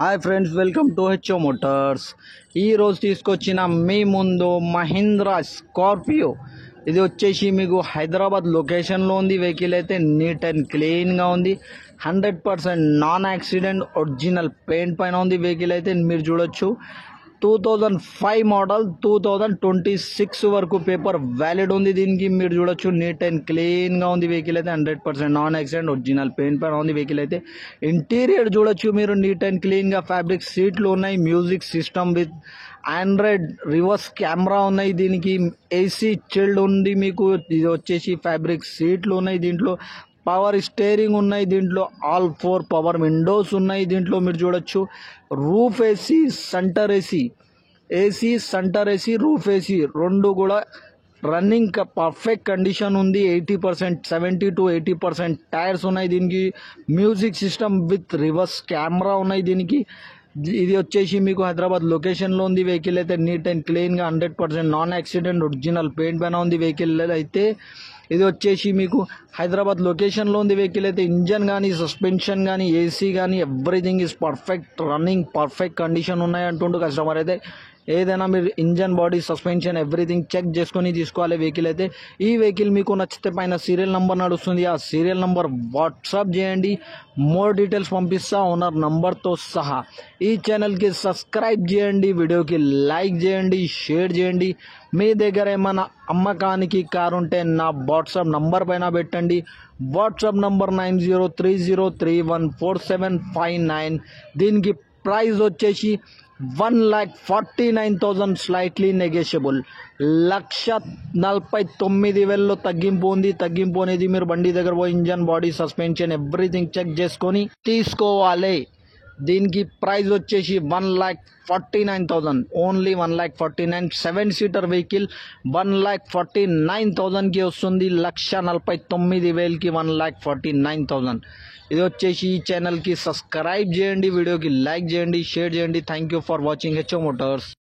Hi friends, welcome to HO Motors. ఈరోజు తీసుకొచ్చిన మీ ముందు మహీంద్రా స్కార్పియో. ఇది వచ్చేసి మీకు హైదరాబాద్ లొకేషన్లో ఉంది. వెహికల్ అయితే నీట్ అండ్ క్లీన్గా ఉంది. 100% నాన్ యాక్సిడెంట్ ఒరిజినల్ పెయింట్ పైన ఉంది. వెహికల్ అయితే మీరు చూడొచ్చు 2005 మోడల్, 2026 వరకు పేపర్ వ్యాలిడ్ ఉంది. దీనికి మీరు చూడొచ్చు నీట్ అండ్ క్లీన్గా ఉంది. వెహికల్ అయితే 100% నాన్ యాక్సిడెంట్ ఒరిజినల్ పెయింట్ పైన ఉంది. వెహికల్ అయితే ఇంటీరియర్ చూడొచ్చు మీరు నీట్ అండ్ క్లీన్గా. ఫ్యాబ్రిక్ సీట్లు ఉన్నాయి. Music system with Android reverse camera ఉన్నాయి. దీనికి ఏసీ చిల్డ్ ఉంది. మీకు ఇది వచ్చేసి ఫ్యాబ్రిక్ సీట్లు ఉన్నాయి. దీంట్లో పవర్ స్టీరింగ్ ఉన్నాయి. దీంట్లో ఆల్ 4 పవర్ విండోస్ ఉన్నాయి. దీంట్లో మీరు చూడొచ్చు roof AC, centre AC centre AC, roof AC రెండు కూడా రన్నింగ్ పర్ఫెక్ట్ కండిషన్ ఉంది. 80%, 70 to 80% టైర్స్ ఉన్నాయి. దీనికి music system with reverse camera ఉన్నాయి. దీనికి ఇది వచ్చేసి మీకు హైదరాబాద్ లొకేషన్లో ఉంది. వెహికల్ అయితే నీట్ అండ్ క్లీన్గా 100% నాన్ యాక్సిడెంట్ ఒరిజినల్ పెయింట్ పైన ఉంది. వెహికల్ అయితే ఇది వచ్చేసి మీకు హైదరాబాద్ లొకేషన్లో ఉంది. వెహికల్ అయితే ఇంజన్ కానీ, సస్పెన్షన్ కానీ, ఏసీ కానీ everything is perfect running, perfect condition ఉన్నాయి అంటుండు కస్టమర్ అయితే. ఏదైనా మీరు engine, body, suspension everything check చేసుకొని తీసుకోవాలి. వెహికల్ అయితే ఈ వెహికల్ మీకు నచ్చితే పైన సీరియల్ నెంబర్ నడుస్తుంది. ఆ సీరియల్ నెంబర్ వాట్సాప్ చేయండి. మోర్ డీటెయిల్స్ పంపిస్తా ఓనర్ నంబర్తో సహా. ఈ ఛానల్కి సబ్స్క్రైబ్ చేయండి, వీడియోకి లైక్ చేయండి, షేర్ చేయండి. మీ దగ్గర ఏమైనా అమ్మకానికి కారు ఉంటే నా వాట్సాప్ నంబర్ పైన పెట్టండి. WhatsApp number 9030314759. దీనికి ప్రైస్ వచ్చేసి 1,49,000 స్లైట్లీ నెగోషియబుల్. 1,49,000 తగ్గింపు ఉంది. తగ్గింపు అనేది మీరు బండి దగ్గర పోయి engine, body, suspension everything check చేసుకొని తీసుకోవాలి. దీనికి ప్రైస్ వచ్చేసి 1,49,000, ఓన్లీ 1,49,000. 7 సీటర్ వెహికల్ 1,49,000కి వస్తుంది. 1,49,000కి 1,49,000. ఇది వచ్చేసి ఈ ఛానల్కి సబ్స్క్రైబ్ చేయండి, వీడియోకి లైక్ చేయండి, షేర్ చేయండి. Thank you for watching HO Motors.